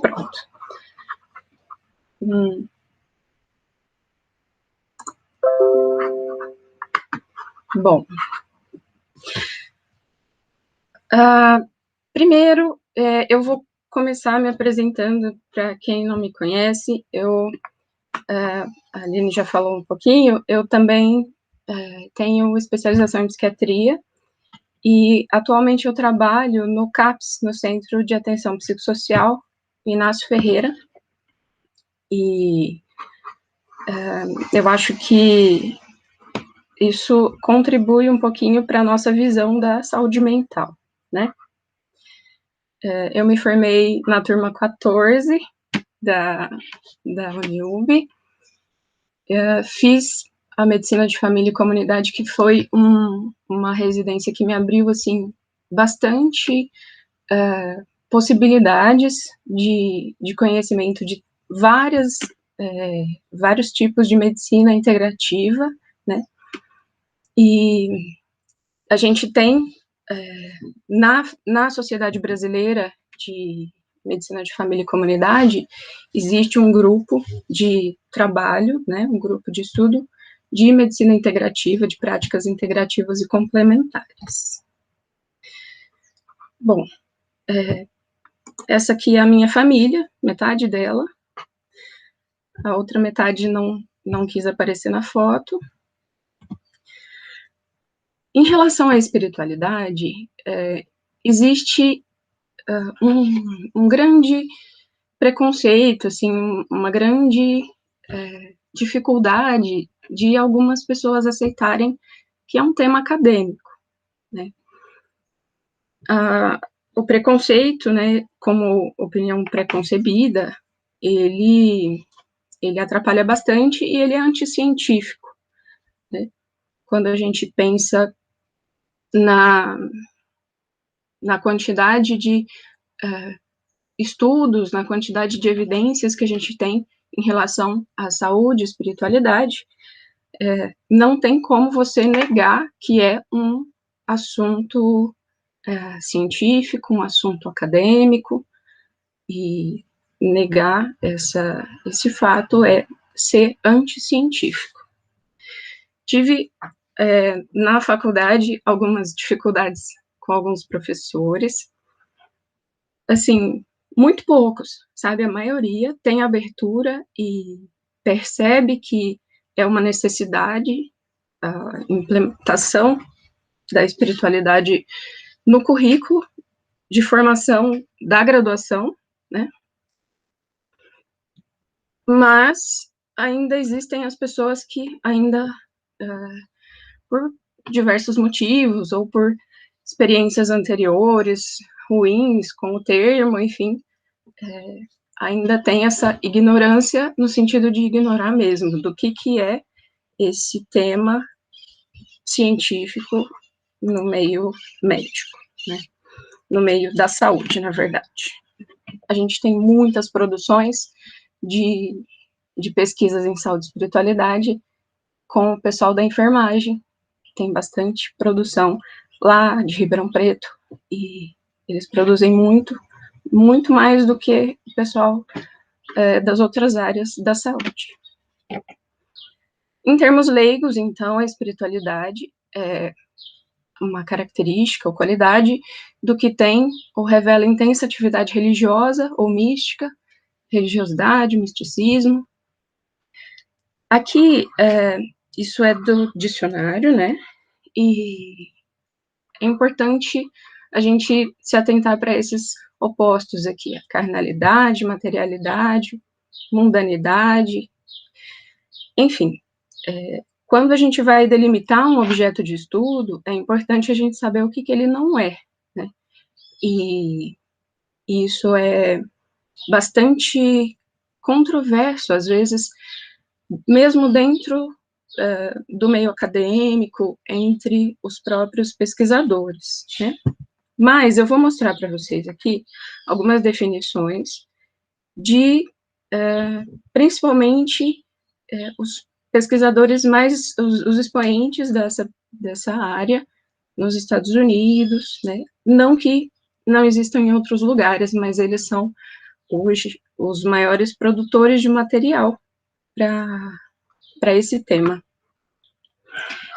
Pronto. Bom, primeiro, eu vou começar me apresentando para quem não me conhece. A Aline já falou um pouquinho, eu também tenho especialização em psiquiatria e atualmente eu trabalho no CAPS, no Centro de Atenção Psicossocial, Inácio Ferreira, e eu acho que isso contribui um pouquinho para a nossa visão da saúde mental, né? Eu me formei na turma 14 da Uniub, fiz a medicina de família e comunidade, que foi uma residência que me abriu, assim, bastante possibilidades de conhecimento de vários tipos de medicina integrativa, né? E a gente tem, na Sociedade Brasileira de Medicina de Família e Comunidade, existe um grupo de trabalho, né, um grupo de estudo de medicina integrativa, de práticas integrativas e complementares. Bom, essa aqui é a minha família, metade dela, a outra metade não quis aparecer na foto. Em relação à espiritualidade, existe um grande preconceito, assim, uma grande dificuldade de algumas pessoas aceitarem que é um tema acadêmico, né? O preconceito, né, como opinião preconcebida, ele atrapalha bastante e ele é anticientífico, né? Quando a gente pensa na quantidade de estudos, na quantidade de evidências que a gente tem em relação à saúde e espiritualidade, não tem como você negar que é um assunto científico, um assunto acadêmico, e negar esse fato é ser anticientífico. Tive, na faculdade, algumas dificuldades com alguns professores, assim, muito poucos, sabe? A maioria tem abertura e percebe que é uma necessidade a implementação da espiritualidade no currículo de formação da graduação, né? Mas ainda existem as pessoas que ainda, por diversos motivos, ou por experiências anteriores ruins com o termo, enfim, ainda tem essa ignorância no sentido de ignorar mesmo do que é esse tema científico no meio médico, né? No meio da saúde, na verdade. A gente tem muitas produções de pesquisas em saúde e espiritualidade com o pessoal da enfermagem, tem bastante produção lá de Ribeirão Preto, e eles produzem muito mais do que o pessoal das outras áreas da saúde. Em termos leigos, então, a espiritualidade é uma característica ou qualidade do que tem ou revela intensa atividade religiosa ou mística, religiosidade, misticismo. Aqui, isso é do dicionário, né? E é importante a gente se atentar para esses opostos aqui, a carnalidade, materialidade, mundanidade, enfim. Quando a gente vai delimitar um objeto de estudo, é importante a gente saber o que ele não é, né? E isso é bastante controverso, às vezes, mesmo dentro do meio acadêmico, entre os próprios pesquisadores, né? Mas eu vou mostrar para vocês aqui algumas definições de, principalmente, os pesquisadores os expoentes dessa área nos Estados Unidos, né? Não que não existam em outros lugares, mas eles são hoje os maiores produtores de material para esse tema.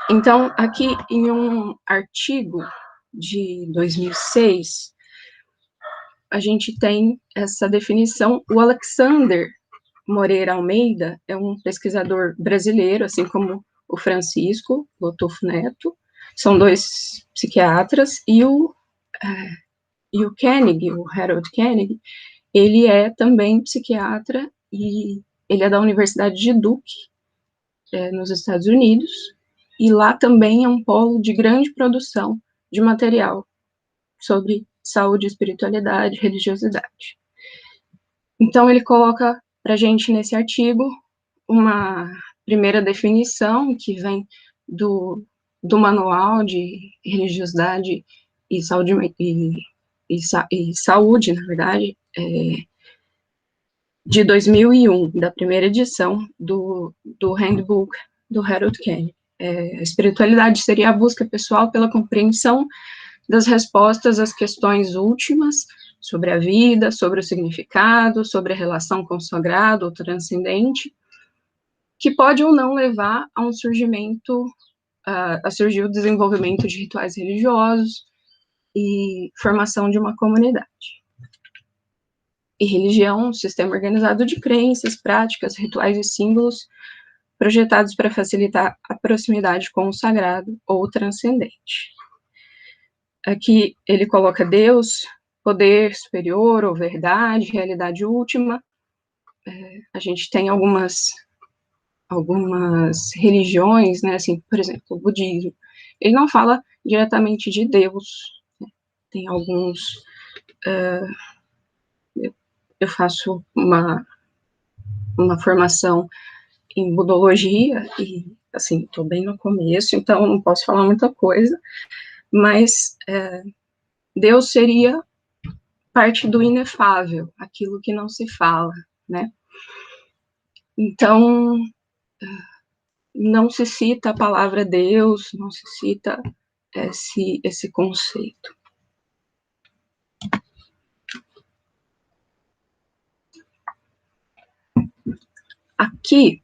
Então, aqui em um artigo de 2006, a gente tem essa definição. O Alexander Moreira Almeida é um pesquisador brasileiro, assim como o Francisco Lotufo Neto, são dois psiquiatras, e o Koenig, o Harold Koenig, ele é também psiquiatra e ele é da Universidade de Duke, nos Estados Unidos, e lá também é um polo de grande produção de material sobre saúde, espiritualidade, religiosidade. Então, ele coloca para a gente nesse artigo uma primeira definição que vem do Manual de Religiosidade e Saúde, e Saúde, na verdade, de 2001, da primeira edição do Handbook do Harold Koenig. A espiritualidade seria a busca pessoal pela compreensão das respostas às questões últimas sobre a vida, sobre o significado, sobre a relação com o sagrado ou transcendente, que pode ou não levar a um surgimento, a surgir o desenvolvimento de rituais religiosos e formação de uma comunidade. E religião, um sistema organizado de crenças, práticas, rituais e símbolos projetados para facilitar a proximidade com o sagrado ou o transcendente. Aqui ele coloca Deus, poder superior ou verdade, realidade última. A gente tem algumas religiões, né, assim, por exemplo, o budismo. Ele não fala diretamente de Deus. Tem alguns... eu faço uma formação em budologia e, assim, estou bem no começo, então não posso falar muita coisa, mas Deus seria parte do inefável, aquilo que não se fala, né? Então, não se cita a palavra Deus, não se cita esse conceito. Aqui,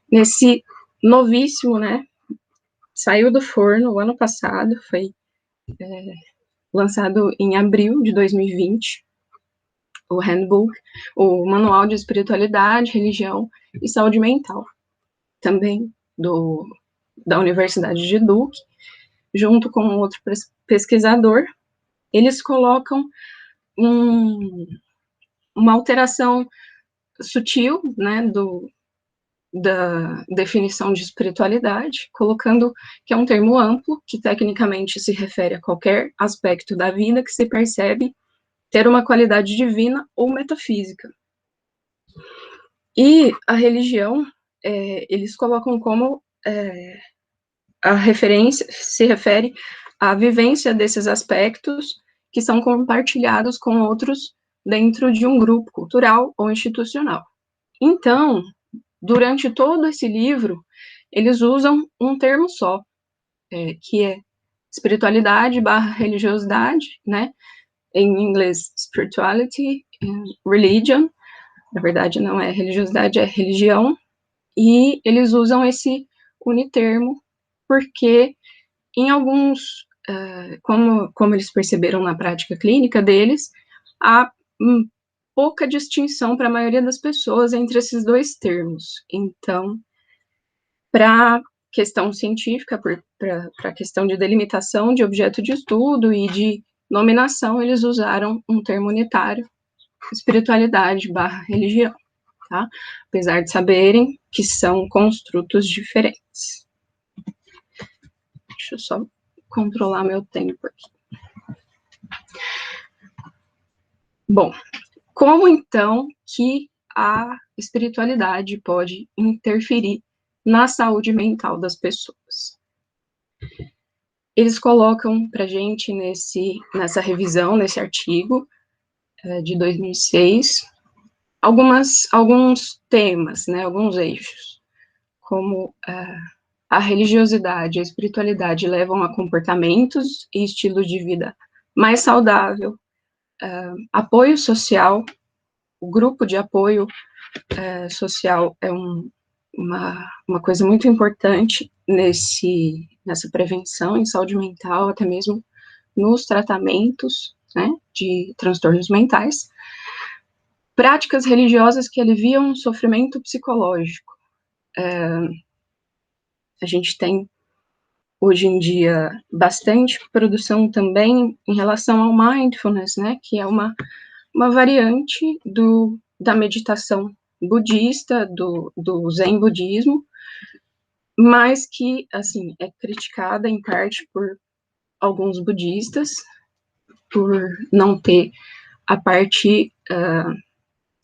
nesse novíssimo, né, saiu do forno o ano passado, foi lançado em abril de 2020, o Handbook, o Manual de Espiritualidade, Religião e Saúde Mental, também da Universidade de Duke, junto com outro pesquisador. Eles colocam uma alteração sutil, né, da definição de espiritualidade, colocando que é um termo amplo, que tecnicamente se refere a qualquer aspecto da vida que se percebe ter uma qualidade divina ou metafísica. E a religião, eles colocam como a referência, se refere à vivência desses aspectos que são compartilhados com outros dentro de um grupo cultural ou institucional. Então, durante todo esse livro, eles usam um termo só, que é espiritualidade / religiosidade, né? Em inglês, spirituality and religion. Na verdade, não é religiosidade, é religião. E eles usam esse unitermo porque em alguns, como eles perceberam na prática clínica deles, há pouca distinção para a maioria das pessoas entre esses dois termos. Então, para questão científica, para a questão de delimitação de objeto de estudo e de nominação, eles usaram um termo unitário, espiritualidade / religião, tá? Apesar de saberem que são construtos diferentes. Deixa eu só controlar meu tempo aqui. Bom, como então que a espiritualidade pode interferir na saúde mental das pessoas? Eles colocam para a gente nessa revisão, nesse artigo de 2006, alguns temas, né, alguns eixos, como a religiosidade e a espiritualidade levam a comportamentos e estilos de vida mais saudável, apoio social, o grupo de apoio social é uma coisa muito importante nessa prevenção em saúde mental, até mesmo nos tratamentos, né, de transtornos mentais. Práticas religiosas que aliviam o sofrimento psicológico. A gente tem, hoje em dia, bastante produção também em relação ao mindfulness, né, que é uma variante da meditação budista, do Zen budismo, mas que, assim, é criticada em parte por alguns budistas, por não ter a parte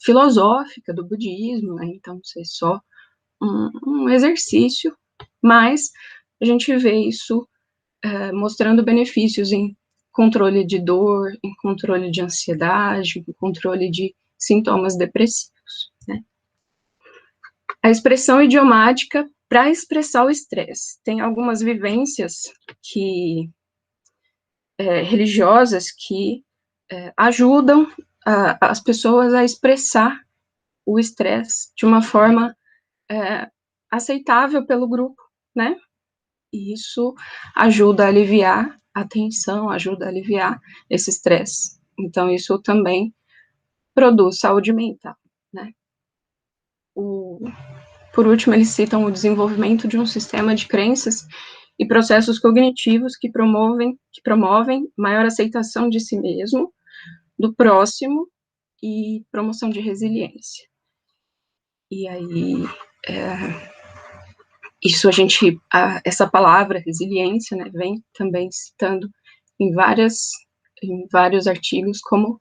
filosófica do budismo, né? Então ser só um exercício, mas a gente vê isso mostrando benefícios em controle de dor, em controle de ansiedade, em controle de sintomas depressivos, né? A expressão idiomática para expressar o estresse. Tem algumas vivências religiosas que ajudam as pessoas a expressar o estresse de uma forma aceitável pelo grupo, né? E isso ajuda a aliviar a tensão, ajuda a aliviar esse estresse. Então, isso também produz saúde mental, né? Por último, eles citam o desenvolvimento de um sistema de crenças e processos cognitivos que promovem maior aceitação de si mesmo, do próximo e promoção de resiliência. E aí, essa palavra resiliência, né, vem também citando em vários artigos como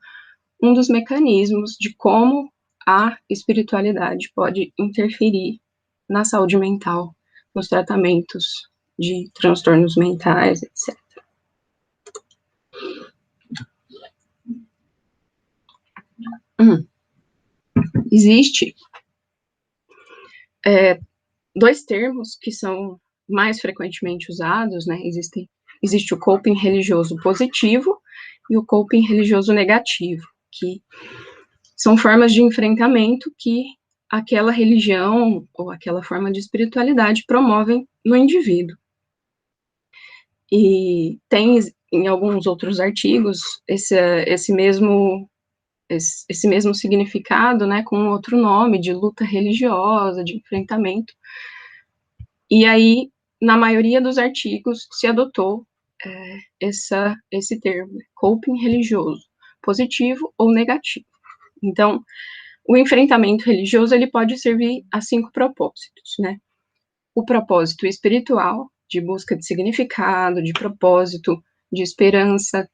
um dos mecanismos de como a espiritualidade pode interferir na saúde mental, nos tratamentos de transtornos mentais, etc. Existe dois termos que são mais frequentemente usados, né? Existe o coping religioso positivo e o coping religioso negativo, que são formas de enfrentamento que aquela religião ou aquela forma de espiritualidade promovem no indivíduo. E tem em alguns outros artigos esse mesmo significado, né, com outro nome, de luta religiosa, de enfrentamento. E aí, na maioria dos artigos, se adotou esse termo, coping religioso, positivo ou negativo. Então, o enfrentamento religioso, ele pode servir a 5 propósitos, né? O propósito espiritual, de busca de significado, de propósito, de esperança.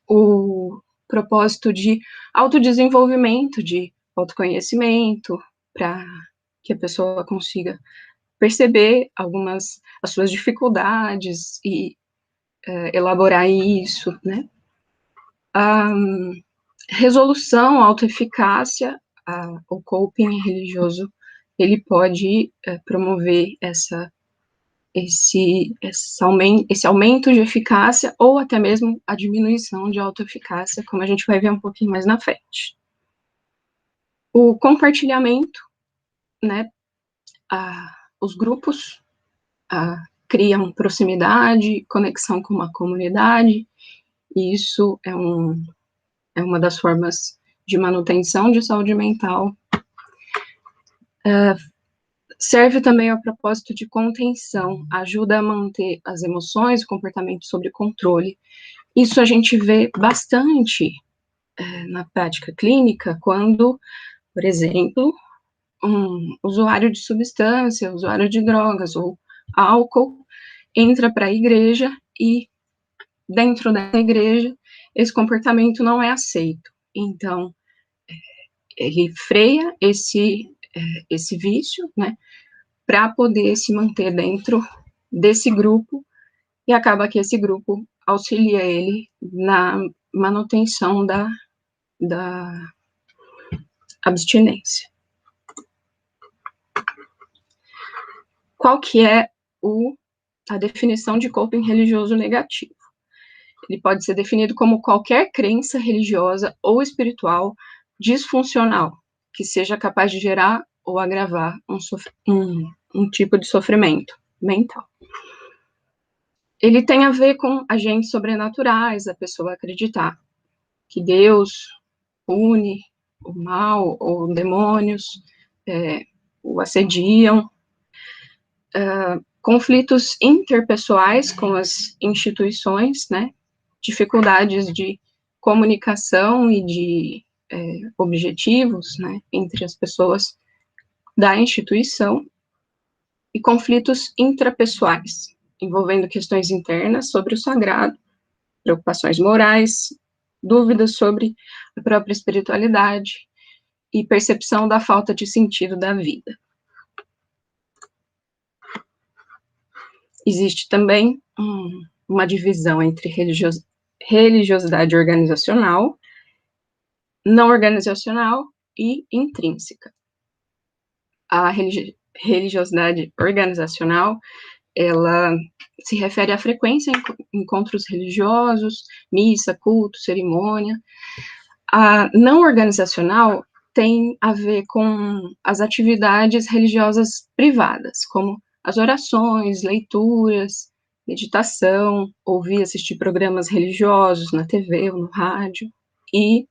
O propósito de autodesenvolvimento, de autoconhecimento, para que a pessoa consiga perceber as suas dificuldades e elaborar isso, né? A resolução, autoeficácia, o coping religioso, ele pode promover esse aumento de eficácia ou até mesmo a diminuição de autoeficácia, como a gente vai ver um pouquinho mais na frente. O compartilhamento, né? Os grupos criam proximidade, conexão com uma comunidade, e isso é uma das formas de manutenção de saúde mental. Serve também ao propósito de contenção, ajuda a manter as emoções e o comportamento sob controle. Isso a gente vê bastante na prática clínica, quando, por exemplo, um usuário de substância, usuário de drogas ou álcool entra para a igreja e dentro da igreja esse comportamento não é aceito. Então, ele freia esse vício, né, para poder se manter dentro desse grupo, e acaba que esse grupo auxilia ele na manutenção da abstinência. Qual que é a definição de coping religioso negativo? Ele pode ser definido como qualquer crença religiosa ou espiritual disfuncional, que seja capaz de gerar ou agravar um tipo de sofrimento mental. Ele tem a ver com agentes sobrenaturais, a pessoa acreditar que Deus pune o mal ou demônios o assediam, conflitos interpessoais com as instituições, né, dificuldades de comunicação e de objetivos, né, entre as pessoas da instituição, e conflitos intrapessoais, envolvendo questões internas sobre o sagrado, preocupações morais, dúvidas sobre a própria espiritualidade e percepção da falta de sentido da vida. Existe também uma divisão entre religiosidade organizacional, não organizacional e intrínseca. A religiosidade organizacional, ela se refere à frequência em encontros religiosos, missa, culto, cerimônia. A não organizacional tem a ver com as atividades religiosas privadas, como as orações, leituras, meditação, ouvir, assistir programas religiosos na TV ou no rádio. E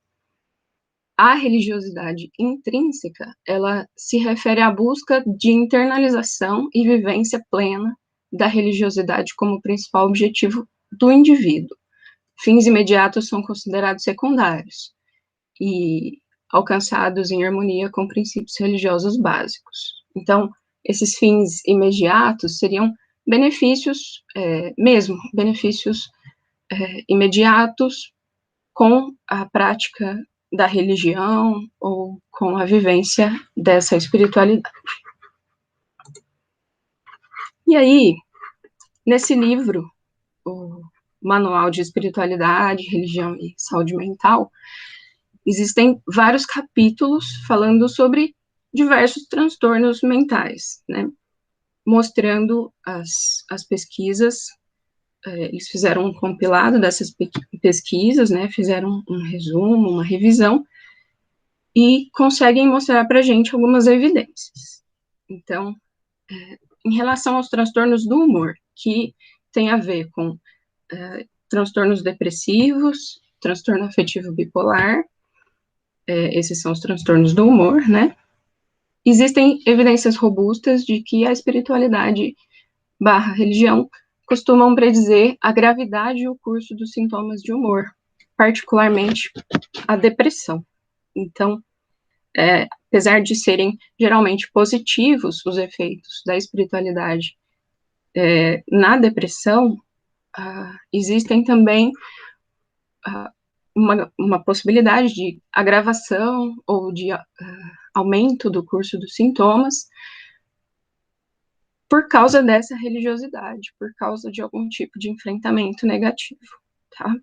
a religiosidade intrínseca, ela se refere à busca de internalização e vivência plena da religiosidade como principal objetivo do indivíduo. Fins imediatos são considerados secundários e alcançados em harmonia com princípios religiosos básicos. Então, esses fins imediatos seriam benefícios, benefícios imediatos com a prática da religião ou com a vivência dessa espiritualidade. E aí, nesse livro, o Manual de Espiritualidade, Religião e Saúde Mental, existem vários capítulos falando sobre diversos transtornos mentais, né? Mostrando as pesquisas. Eles fizeram um compilado dessas pesquisas, né? Fizeram um resumo, uma revisão, e conseguem mostrar para a gente algumas evidências. Então, em relação aos transtornos do humor, que tem a ver com transtornos depressivos, transtorno afetivo bipolar, esses são os transtornos do humor, né? Existem evidências robustas de que a espiritualidade / religião costumam predizer a gravidade e o curso dos sintomas de humor, particularmente a depressão. Então, apesar de serem geralmente positivos os efeitos da espiritualidade na depressão, existem também uma possibilidade de agravação ou de aumento do curso dos sintomas por causa dessa religiosidade, por causa de algum tipo de enfrentamento negativo, tá?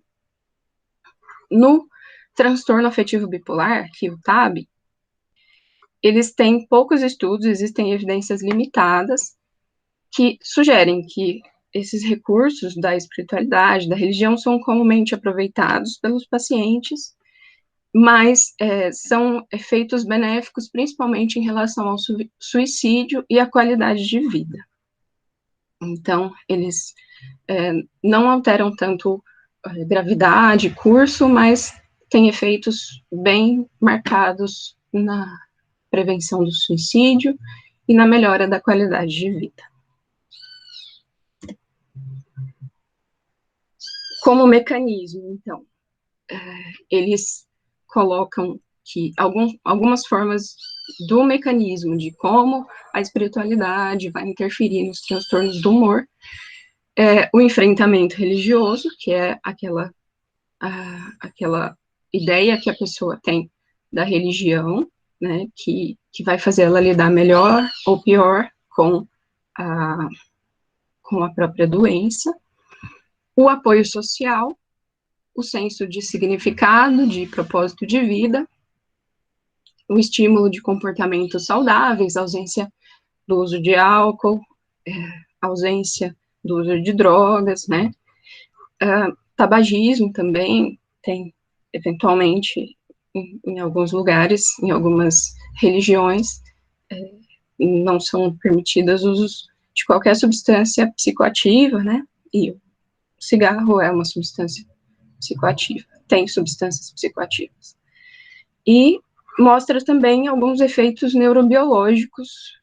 No transtorno afetivo bipolar, que o TAB, eles têm poucos estudos, existem evidências limitadas que sugerem que esses recursos da espiritualidade, da religião, são comumente aproveitados pelos pacientes, mas são efeitos benéficos principalmente em relação ao suicídio e à qualidade de vida. Então, eles não alteram tanto gravidade, curso, mas têm efeitos bem marcados na prevenção do suicídio e na melhora da qualidade de vida. Como mecanismo, então, eles colocam que algumas formas do mecanismo de como a espiritualidade vai interferir nos transtornos do humor, o enfrentamento religioso, que é aquela ideia que a pessoa tem da religião, né, que vai fazer ela lidar melhor ou pior com a própria doença, o apoio social, o senso de significado, de propósito de vida, o estímulo de comportamentos saudáveis, ausência do uso de álcool, ausência do uso de drogas, né? Tabagismo também tem, eventualmente, em alguns lugares, em algumas religiões, não são permitidos usos de qualquer substância psicoativa, né? E o cigarro é uma substância psicoativa, tem substâncias psicoativas. E mostra também alguns efeitos neurobiológicos.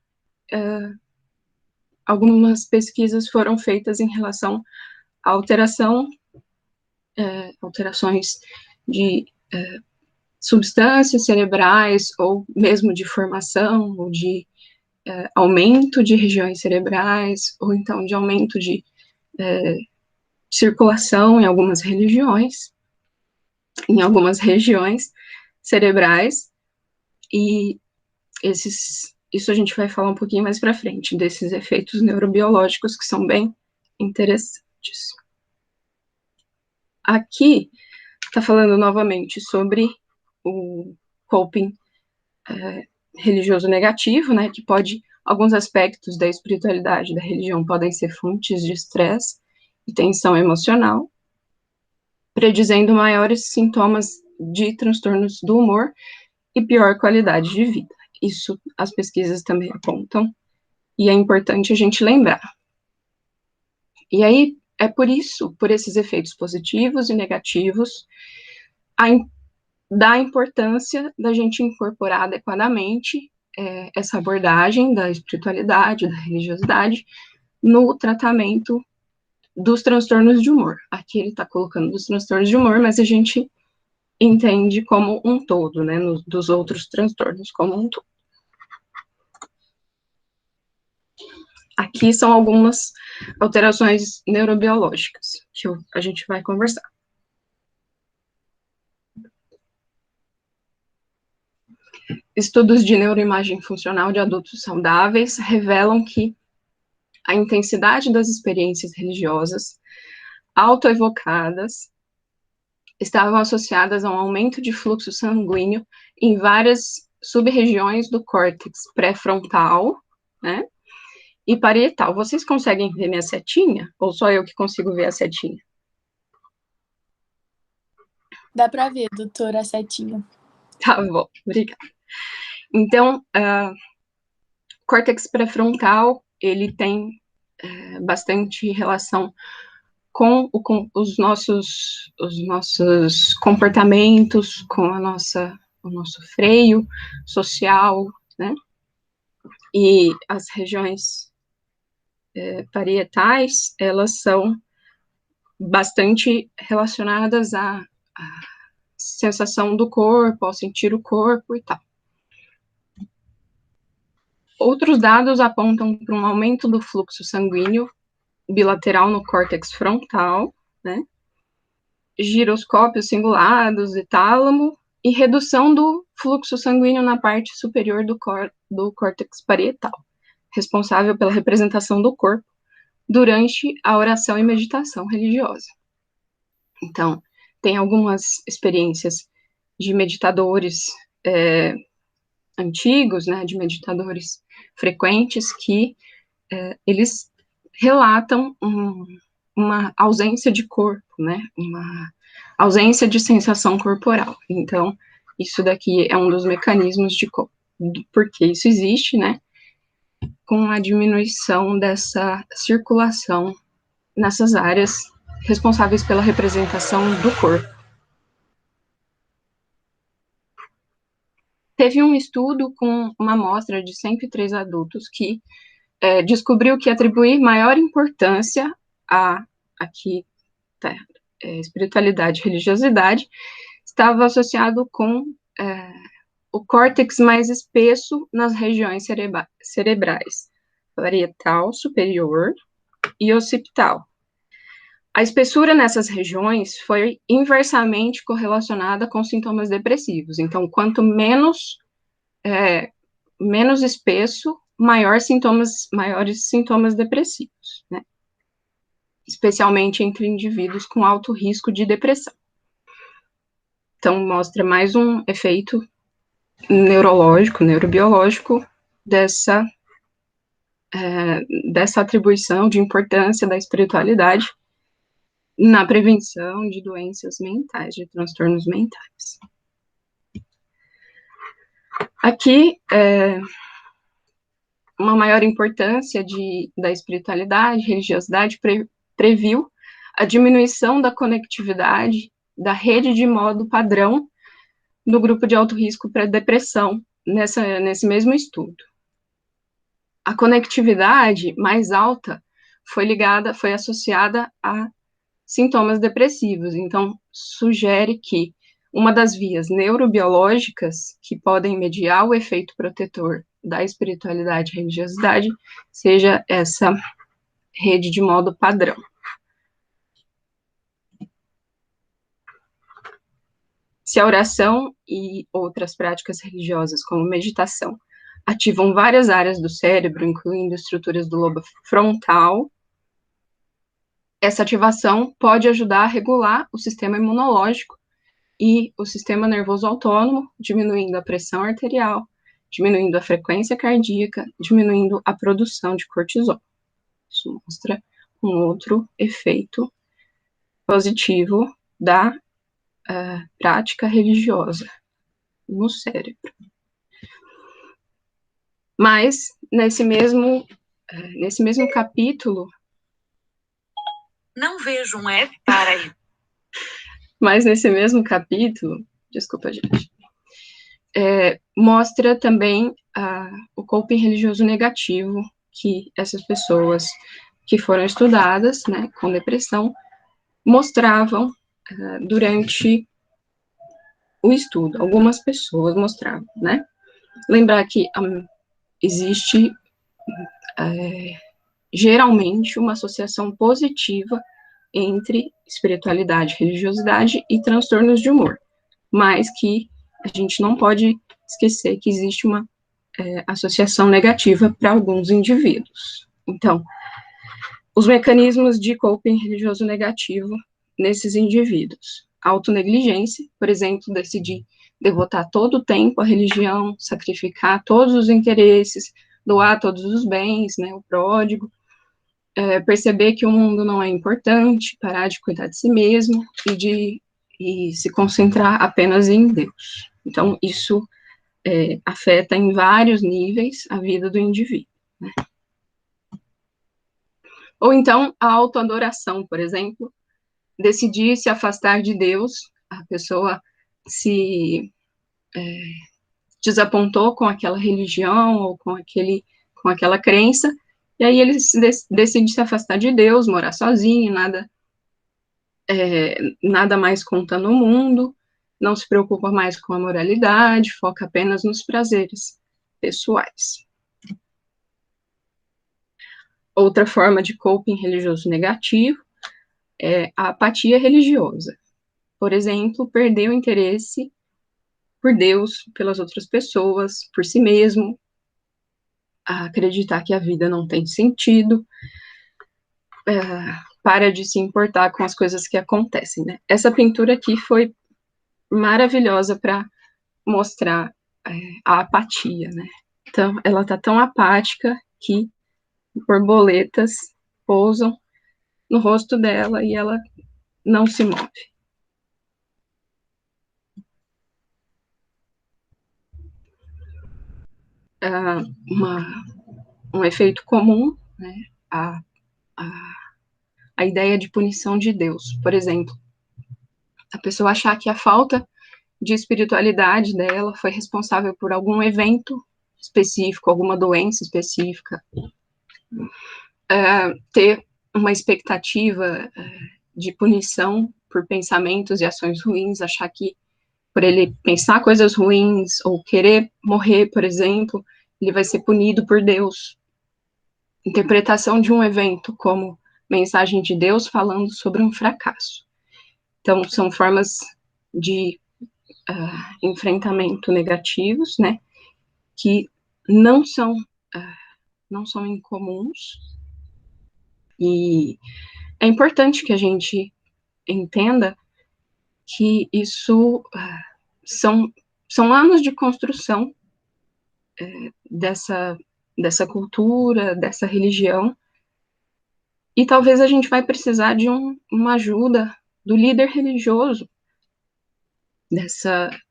Algumas pesquisas foram feitas em relação à alterações de substâncias cerebrais, ou mesmo de formação, ou de aumento de regiões cerebrais, ou então de aumento de circulação em algumas regiões cerebrais, e isso a gente vai falar um pouquinho mais para frente, desses efeitos neurobiológicos que são bem interessantes. Aqui está falando novamente sobre o coping religioso negativo, né, que alguns aspectos da espiritualidade da religião podem ser fontes de estresse e tensão emocional, predizendo maiores sintomas de transtornos do humor e pior qualidade de vida. Isso as pesquisas também apontam, e é importante a gente lembrar. E aí, é por esses efeitos positivos e negativos, da importância da gente incorporar adequadamente essa abordagem da espiritualidade, da religiosidade, no tratamento dos transtornos de humor. Aqui ele está colocando os transtornos de humor, mas a gente entende como um todo, né, dos outros transtornos como um todo. Aqui são algumas alterações neurobiológicas que a gente vai conversar. Estudos de neuroimagem funcional de adultos saudáveis revelam que a intensidade das experiências religiosas autoevocadas estavam associadas a um aumento de fluxo sanguíneo em várias sub-regiões do córtex pré-frontal, né, e parietal. Vocês conseguem ver minha setinha? Ou só eu que consigo ver a setinha? Dá para ver, doutora, a setinha. Tá bom, obrigada. Então, córtex pré-frontal, ele tem bastante relação com os nossos comportamentos, com o nosso freio social, né? E as regiões parietais, elas são bastante relacionadas à sensação do corpo, ao sentir o corpo e tal. Outros dados apontam para um aumento do fluxo sanguíneo bilateral no córtex frontal, né? Giroscópios singulados e tálamo, e redução do fluxo sanguíneo na parte superior do córtex parietal, responsável pela representação do corpo durante a oração e meditação religiosa. Então, tem algumas experiências de meditadores antigos, né, de meditadores frequentes, que eles relatam uma ausência de corpo, né, uma ausência de sensação corporal. Então, isso daqui é um dos mecanismos de por que isso existe, né, com a diminuição dessa circulação nessas áreas responsáveis pela representação do corpo. Teve um estudo com uma amostra de 103 adultos que descobriu que atribuir maior importância aqui, espiritualidade e religiosidade estava associado com o córtex mais espesso nas regiões cerebrais, parietal superior e occipital. A espessura nessas regiões foi inversamente correlacionada com sintomas depressivos. Então, quanto menos espesso, maiores sintomas depressivos, né? Especialmente entre indivíduos com alto risco de depressão. Então, mostra mais um efeito neurobiológico dessa atribuição de importância da espiritualidade na prevenção de doenças mentais, de transtornos mentais. Aqui, uma maior importância da espiritualidade, religiosidade, previu a diminuição da conectividade da rede de modo padrão no grupo de alto risco para depressão, nesse mesmo estudo. A conectividade mais alta foi associada a sintomas depressivos, então sugere que uma das vias neurobiológicas que podem mediar o efeito protetor da espiritualidade e religiosidade seja essa rede de modo padrão. Se a oração e outras práticas religiosas, como meditação, ativam várias áreas do cérebro, incluindo estruturas do lobo frontal, essa ativação pode ajudar a regular o sistema imunológico e o sistema nervoso autônomo, diminuindo a pressão arterial, diminuindo a frequência cardíaca, diminuindo a produção de cortisol. Isso mostra um outro efeito positivo da prática religiosa no cérebro. Mas, nesse mesmo capítulo... Não vejo um app para ir. Mas nesse mesmo capítulo, desculpa, gente, mostra também o coping religioso negativo que essas pessoas que foram estudadas, né, com depressão, mostravam durante o estudo. Algumas pessoas mostravam, né? Lembrar que existe geralmente uma associação positiva entre espiritualidade, religiosidade e transtornos de humor, mas que a gente não pode esquecer que existe uma associação negativa para alguns indivíduos. Então, os mecanismos de coping religioso negativo nesses indivíduos. Autonegligência, por exemplo, decidir devotar todo o tempo à religião, sacrificar todos os interesses, doar todos os bens, né, o pródigo, perceber que o mundo não é importante, parar de cuidar de si mesmo e se concentrar apenas em Deus. Então, isso afeta em vários níveis a vida do indivíduo, né? Ou então, a autoadoração, por exemplo, decidir se afastar de Deus, a pessoa se desapontou com aquela religião ou com aquela crença, e aí ele decide se afastar de Deus, morar sozinho, nada mais conta no mundo, não se preocupa mais com a moralidade, foca apenas nos prazeres pessoais. Outra forma de coping religioso negativo é a apatia religiosa. Por exemplo, perder o interesse por Deus, pelas outras pessoas, por si mesmo, a acreditar que a vida não tem sentido, para de se importar com as coisas que acontecem, né? Essa pintura aqui foi maravilhosa para mostrar a apatia, né? Então, ela tá tão apática que borboletas pousam no rosto dela e ela não se move. Um efeito comum, né, a ideia de punição de Deus. Por exemplo, a pessoa achar que a falta de espiritualidade dela foi responsável por algum evento específico, alguma doença específica, ter uma expectativa de punição por pensamentos e ações ruins, achar que por ele pensar coisas ruins ou querer morrer, por exemplo, ele vai ser punido por Deus. Interpretação de um evento como mensagem de Deus falando sobre um fracasso. Então, são formas de enfrentamento negativos, né, que não são incomuns, e é importante que a gente entenda que isso são anos de construção dessa cultura, dessa religião, e talvez a gente vai precisar de uma ajuda do líder religioso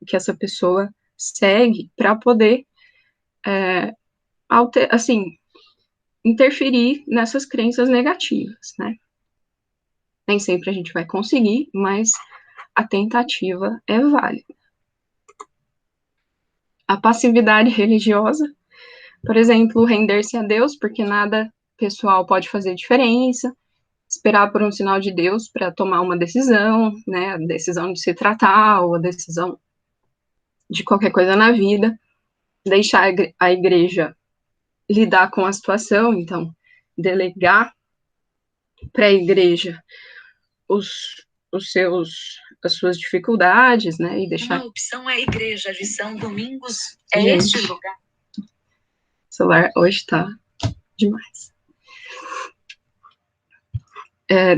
que essa pessoa segue para poder, interferir nessas crenças negativas, né? Nem sempre a gente vai conseguir, mas a tentativa é válida. A passividade religiosa, por exemplo, render-se a Deus, porque nada pessoal pode fazer diferença, esperar por um sinal de Deus para tomar uma decisão, né? A decisão de se tratar, ou a decisão de qualquer coisa na vida, deixar a igreja lidar com a situação, então, delegar para a igreja as suas dificuldades, né, e deixar... Uma opção é a igreja de São Domingos, Gente, este lugar. O celular hoje tá demais.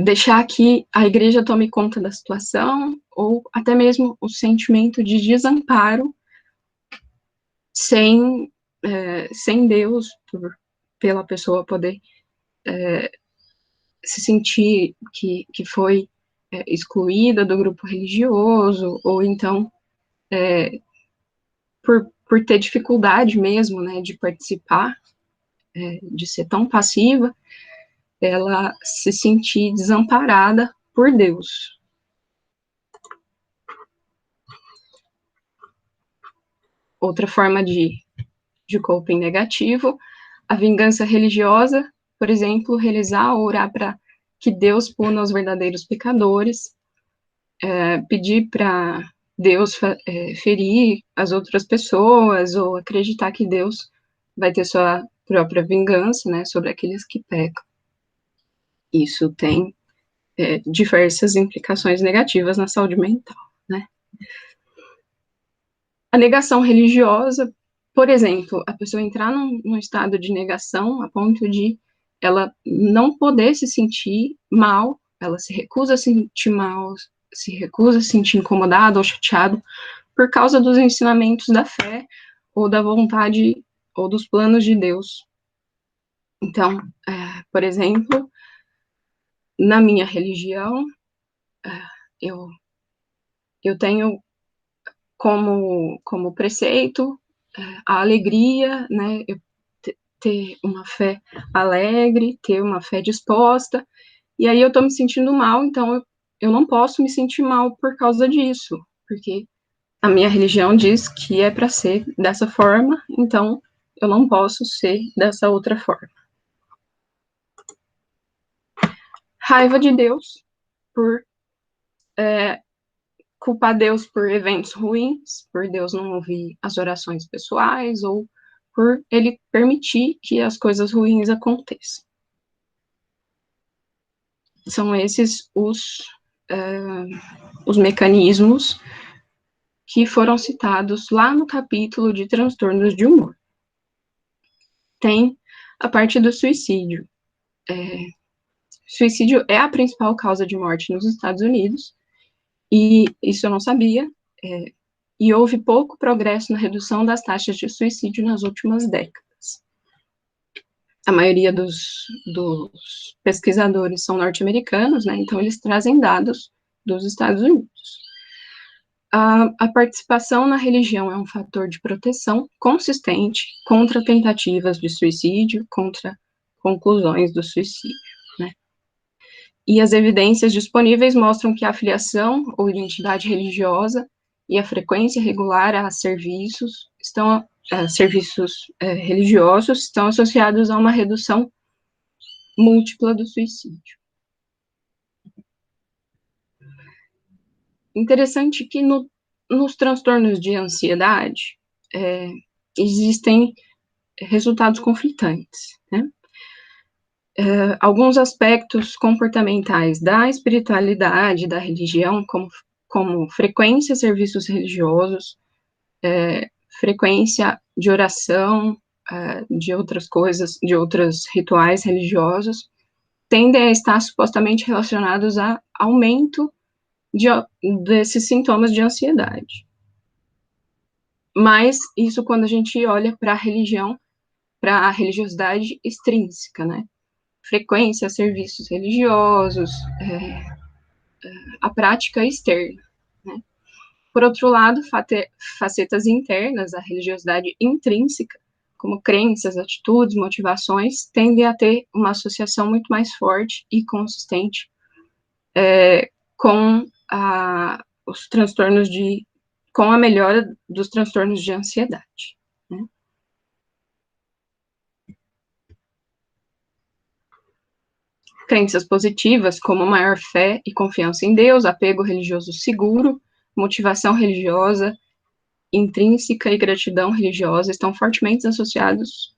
Deixar que a igreja tome conta da situação, ou até mesmo o sentimento de desamparo sem Deus, pela pessoa poder se sentir que foi excluída do grupo religioso, ou então por ter dificuldade mesmo, né, de participar, de ser tão passiva, ela se sentir desamparada por Deus. Outra forma de coping negativo, a vingança religiosa, por exemplo, rezar ou orar para que Deus puna os verdadeiros pecadores, pedir para Deus ferir as outras pessoas, ou acreditar que Deus vai ter sua própria vingança, né, sobre aqueles que pecam. Isso tem diversas implicações negativas na saúde mental, né? A negação religiosa, por exemplo, a pessoa entrar num estado de negação a ponto de ela não poder se sentir mal, ela se recusa a se sentir mal, se recusa a se sentir incomodado ou chateado por causa dos ensinamentos da fé, ou da vontade, ou dos planos de Deus. Então, por exemplo, na minha religião, eu tenho como preceito a alegria, né, ter uma fé alegre, ter uma fé disposta, e aí eu tô me sentindo mal, então eu não posso me sentir mal por causa disso, porque a minha religião diz que é para ser dessa forma, então eu não posso ser dessa outra forma. Raiva de Deus por culpar Deus por eventos ruins, por Deus não ouvir as orações pessoais, ou por ele permitir que as coisas ruins aconteçam. São esses os mecanismos que foram citados lá no capítulo de transtornos de humor. Tem a parte do suicídio. Suicídio é a principal causa de morte nos Estados Unidos, e isso eu não sabia, e houve pouco progresso na redução das taxas de suicídio nas últimas décadas. A maioria dos pesquisadores são norte-americanos, né, então eles trazem dados dos Estados Unidos. A participação na religião é um fator de proteção consistente contra tentativas de suicídio, contra conclusões do suicídio, né? E as evidências disponíveis mostram que a afiliação ou identidade religiosa e a frequência regular a serviços religiosos estão associados a uma redução múltipla do suicídio. Interessante que nos transtornos de ansiedade existem resultados conflitantes, né? Alguns aspectos comportamentais da espiritualidade, da religião, como frequência a serviços religiosos, frequência de oração, de outras coisas, de outros rituais religiosos, tendem a estar supostamente relacionados a aumento desses sintomas de ansiedade. Mas isso quando a gente olha para a religião, para a religiosidade extrínseca, né? Frequência a serviços religiosos, a prática externa, né? Por outro lado, facetas internas, a religiosidade intrínseca, como crenças, atitudes, motivações, tendem a ter uma associação muito mais forte e consistente com os transtornos com a melhora dos transtornos de ansiedade, né? Crenças positivas, como maior fé e confiança em Deus, apego religioso seguro, motivação religiosa intrínseca e gratidão religiosa estão fortemente associados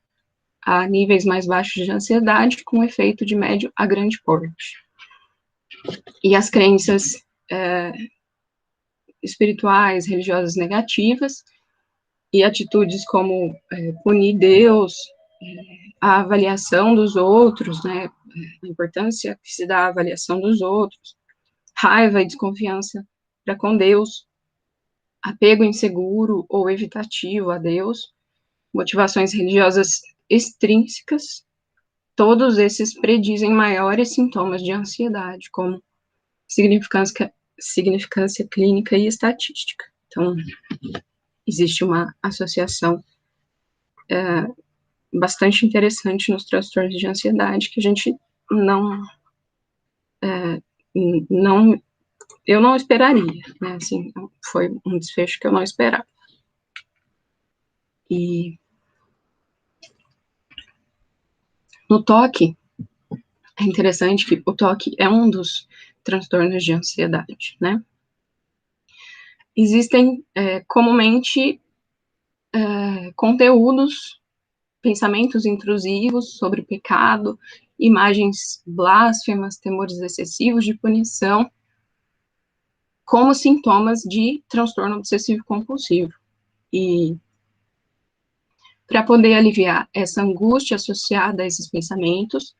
a níveis mais baixos de ansiedade, com efeito de médio a grande porte. E as crenças espirituais, religiosas negativas, e atitudes como punir Deus, a avaliação dos outros, né, a importância que se dá à avaliação dos outros, raiva e desconfiança para com Deus, apego inseguro ou evitativo a Deus, motivações religiosas extrínsecas, todos esses predizem maiores sintomas de ansiedade, como significância clínica e estatística. Então, existe uma associação bastante interessante nos transtornos de ansiedade que a gente eu não esperaria, né, assim, foi um desfecho que eu não esperava. E no toque, é interessante que o toque é um dos transtornos de ansiedade, né? Existem, comumente, conteúdos, pensamentos intrusivos sobre o pecado, imagens blasfemas, temores excessivos de punição, como sintomas de transtorno obsessivo-compulsivo. E para poder aliviar essa angústia associada a esses pensamentos,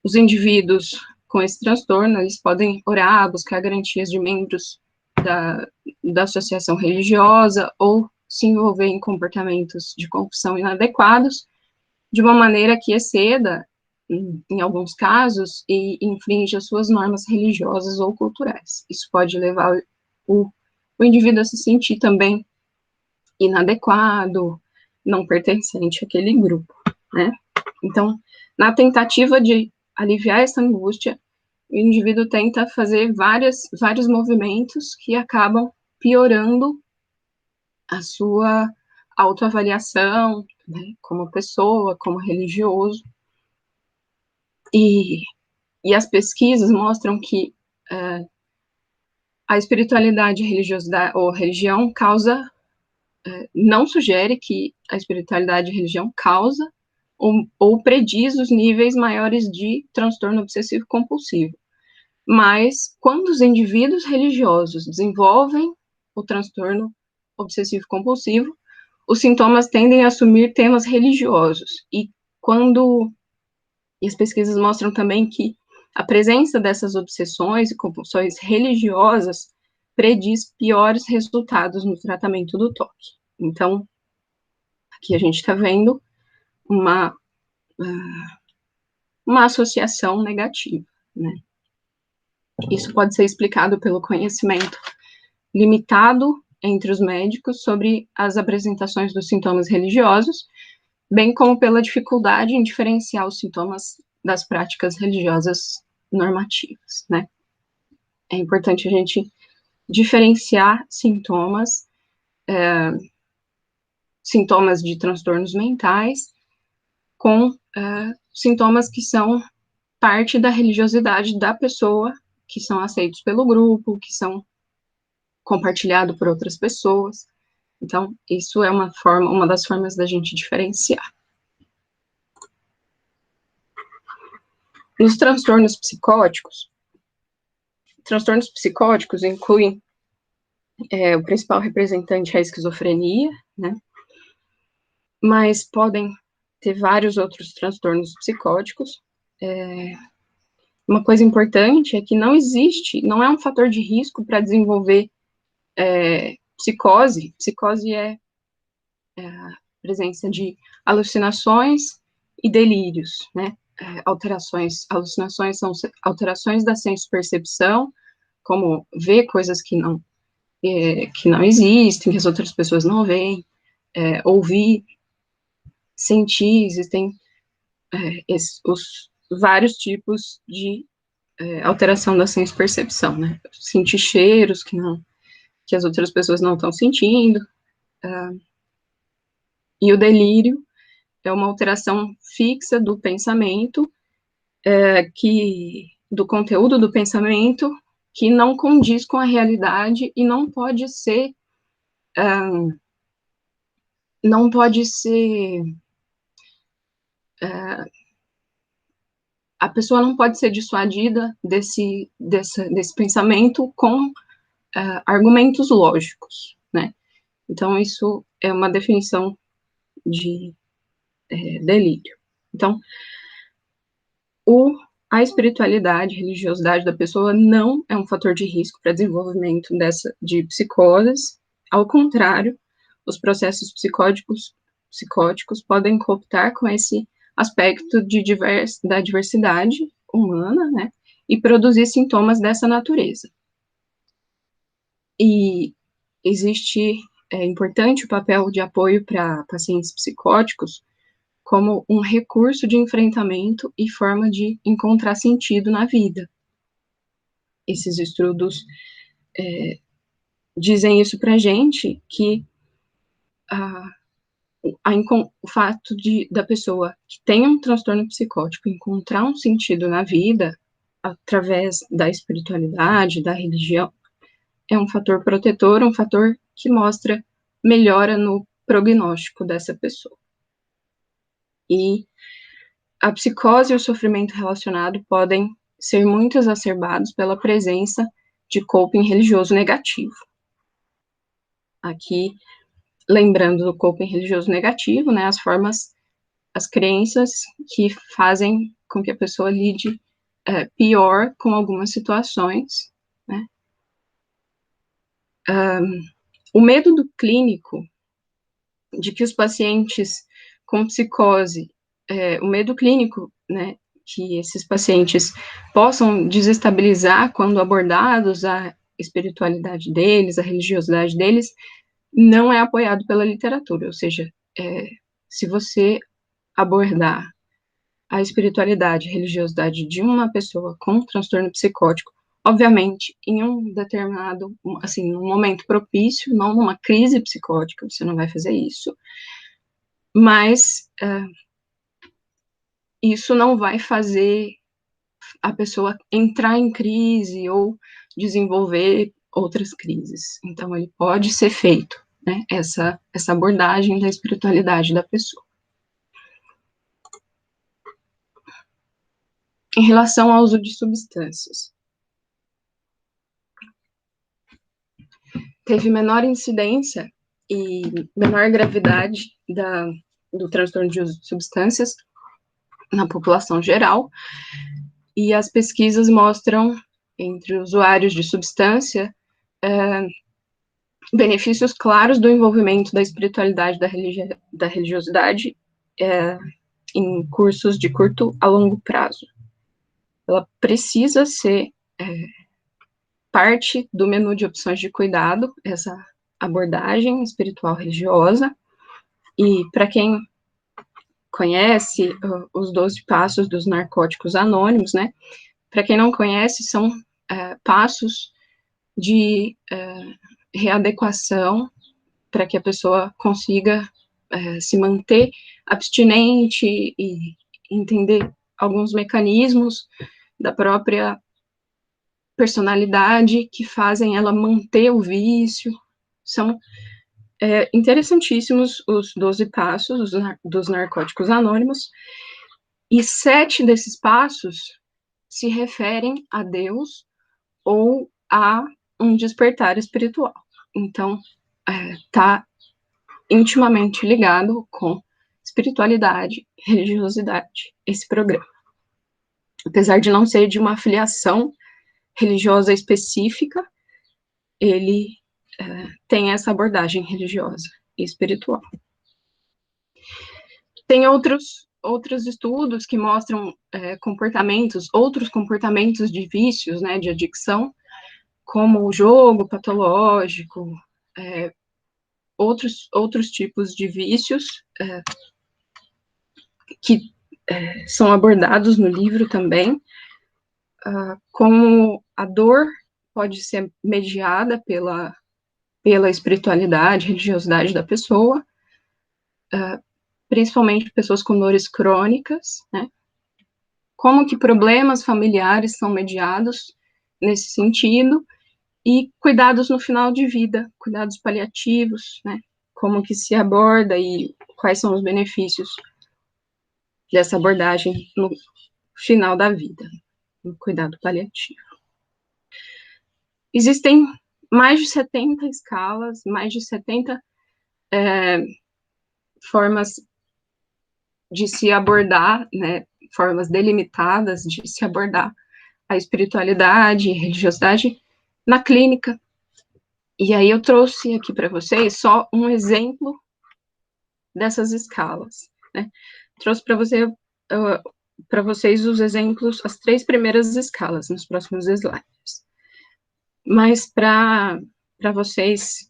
os indivíduos com esse transtorno, eles podem orar, buscar garantias de membros da associação religiosa ou se envolver em comportamentos de confissão inadequados, de uma maneira que exceda, em alguns casos, e infringe as suas normas religiosas ou culturais. Isso pode levar o indivíduo a se sentir também inadequado, não pertencente àquele grupo, né? Então, na tentativa de aliviar essa angústia, o indivíduo tenta fazer vários movimentos que acabam piorando a sua autoavaliação, né, como pessoa, como religioso. E as pesquisas mostram que a espiritualidade e religiosidade, ou religião não sugere que a espiritualidade e religião causa ou prediz os níveis maiores de transtorno obsessivo-compulsivo. Mas, quando os indivíduos religiosos desenvolvem o transtorno obsessivo-compulsivo, os sintomas tendem a assumir temas religiosos. E as pesquisas mostram também que a presença dessas obsessões e compulsões religiosas prediz piores resultados no tratamento do toque. Então, aqui a gente está vendo uma associação negativa, né? Isso pode ser explicado pelo conhecimento limitado entre os médicos sobre as apresentações dos sintomas religiosos, bem como pela dificuldade em diferenciar os sintomas das práticas religiosas normativas, né? É importante a gente diferenciar sintomas de transtornos mentais com sintomas que são parte da religiosidade da pessoa, que são aceitos pelo grupo, que são compartilhados por outras pessoas. Então, isso é uma das formas da gente diferenciar. Nos transtornos psicóticos incluem o principal representante é a esquizofrenia, né? Mas podem ter vários outros transtornos psicóticos. Uma coisa importante é que não é um fator de risco para desenvolver psicose. Psicose é a presença de alucinações e delírios, né? Alucinações são alterações da senso-percepção, como ver coisas que não que não existem, que as outras pessoas não veem, ouvir, sentir, existem os vários tipos de alteração da senso-percepção, né? Sentir cheiros que as outras pessoas não estão sentindo, e o delírio é uma alteração fixa do pensamento, do conteúdo do pensamento, que não condiz com a realidade e não pode ser a pessoa não pode ser dissuadida desse pensamento com argumentos lógicos, né? Então, isso é uma definição de delírio. Então, a espiritualidade, a religiosidade da pessoa não é um fator de risco para desenvolvimento de psicoses. Ao contrário, os processos psicóticos podem cooptar com esse aspecto da diversidade humana, né, e produzir sintomas dessa natureza. E existe importante o papel de apoio para pacientes psicóticos como um recurso de enfrentamento e forma de encontrar sentido na vida. Esses estudos dizem isso para a gente, que o fato da pessoa que tem um transtorno psicótico encontrar um sentido na vida através da espiritualidade, da religião, é um fator protetor, um fator que mostra melhora no prognóstico dessa pessoa. E a psicose e o sofrimento relacionado podem ser muito exacerbados pela presença de coping religioso negativo. Aqui, lembrando do coping religioso negativo, né, as crenças que fazem com que a pessoa lide pior com algumas situações, né. O medo do clínico de que os pacientes com psicose, o medo clínico, né, que esses pacientes possam desestabilizar quando abordados a espiritualidade deles, a religiosidade deles, não é apoiado pela literatura, ou seja, se você abordar a espiritualidade, a religiosidade de uma pessoa com transtorno psicótico, obviamente, em um determinado, assim, num momento propício, não numa crise psicótica, você não vai fazer isso, mas isso não vai fazer a pessoa entrar em crise ou desenvolver outras crises. Então, ele pode ser feito, né, essa abordagem da espiritualidade da pessoa. Em relação ao uso de substâncias, teve menor incidência e menor gravidade do transtorno de uso de substâncias na população geral, e as pesquisas mostram, entre usuários de substância, benefícios claros do envolvimento da espiritualidade da religiosidade em cursos de curto a longo prazo. Ela precisa ser parte do menu de opções de cuidado, essa abordagem espiritual religiosa, e para quem conhece os 12 passos dos narcóticos anônimos, né, para quem não conhece, são passos de readequação para que a pessoa consiga se manter abstinente e entender alguns mecanismos da própria personalidade que fazem ela manter o vício. São interessantíssimos os 12 passos dos narcóticos anônimos, e 7 desses passos se referem a Deus ou a um despertar espiritual. Então, está intimamente ligado com espiritualidade, religiosidade, esse programa. Apesar de não ser de uma afiliação religiosa específica, ele tem essa abordagem religiosa e espiritual. Tem outros estudos que mostram outros comportamentos de vícios, né, de adicção, como o jogo patológico, outros tipos de vícios que são abordados no livro também, como a dor pode ser mediada pela espiritualidade, religiosidade da pessoa, principalmente pessoas com dores crônicas, né? Como que problemas familiares são mediados nesse sentido, e cuidados no final de vida, cuidados paliativos, né? Como que se aborda e quais são os benefícios dessa abordagem no final da vida, no cuidado paliativo. Existem mais de 70 escalas, mais de 70 formas de se abordar, né, formas delimitadas de se abordar a espiritualidade e religiosidade na clínica. E aí eu trouxe aqui para vocês só um exemplo dessas escalas, né? Trouxe para vocês os exemplos, as 3 primeiras escalas, nos próximos slides. Mas para vocês,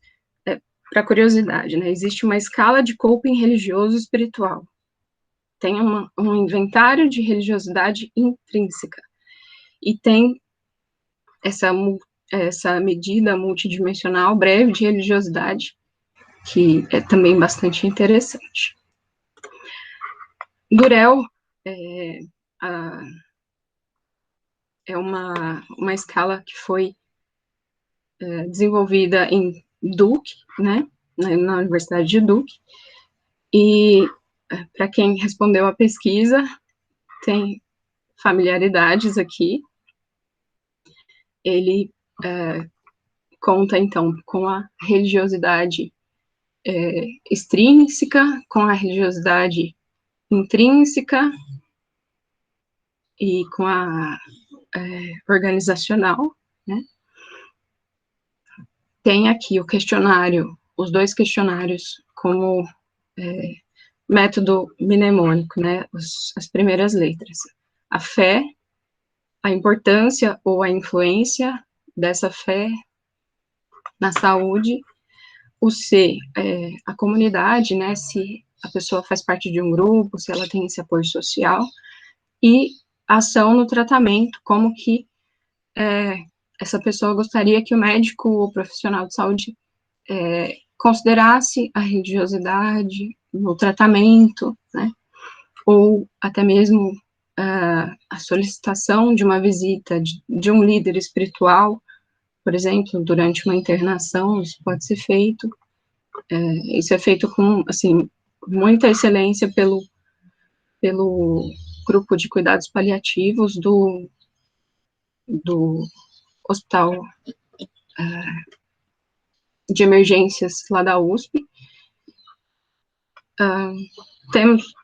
para curiosidade, né? Existe uma escala de coping religioso espiritual. Tem um inventário de religiosidade intrínseca. E tem essa medida multidimensional breve de religiosidade, que é também bastante interessante. Durel é uma escala que foi desenvolvida em Duke, né, na Universidade de Duke, e para quem respondeu a pesquisa, tem familiaridades aqui. Ele conta, então, com a religiosidade extrínseca, com a religiosidade intrínseca e com a organizacional, né? Tem aqui o questionário, os 2 questionários como método mnemônico, né? As primeiras letras. A fé, a importância ou a influência dessa fé na saúde. O C, a comunidade, né? Se a pessoa faz parte de um grupo, se ela tem esse apoio social. E ação no tratamento, como que essa pessoa gostaria que o médico ou profissional de saúde considerasse a religiosidade no tratamento, né? Ou até mesmo a solicitação de uma visita de um líder espiritual, por exemplo, durante uma internação, isso pode ser feito. Isso é feito com, assim, muita excelência pelo grupo de cuidados paliativos do hospital de emergências lá da USP.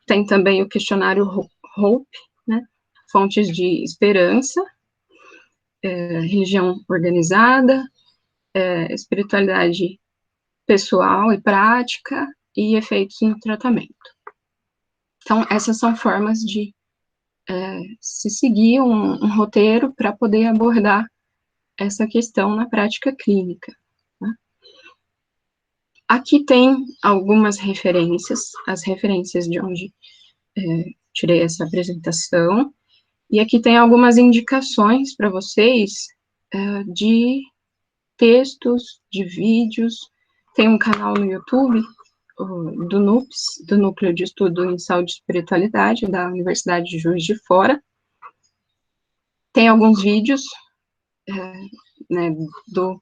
Tem também o questionário HOPE, né? Fontes de esperança, religião organizada, espiritualidade pessoal e prática, e efeitos no tratamento. Então, essas são formas de se seguir um roteiro para poder abordar essa questão na prática clínica, né? Aqui tem algumas referências, as referências de onde tirei essa apresentação, e aqui tem algumas indicações para vocês de textos, de vídeos. Tem um canal no YouTube do NUPS, do Núcleo de Estudo em Saúde e Espiritualidade, da Universidade de Juiz de Fora. Tem alguns vídeos, né, do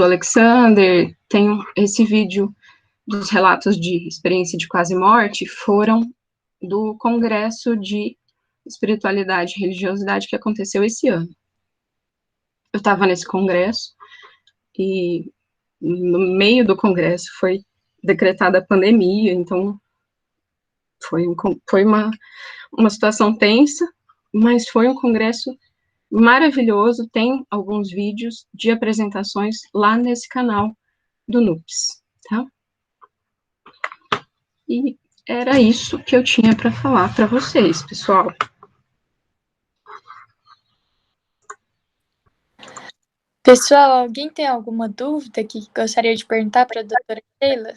Alexander. Tem esse vídeo dos relatos de experiência de quase morte, foram do Congresso de Espiritualidade e Religiosidade que aconteceu esse ano. Eu estava nesse congresso, e no meio do congresso foi decretada a pandemia, então foi uma situação tensa, mas foi um congresso maravilhoso. Tem alguns vídeos de apresentações lá nesse canal do NUPS, tá? E era isso que eu tinha para falar para vocês, pessoal. Pessoal, alguém tem alguma dúvida que gostaria de perguntar para a doutora Sheila?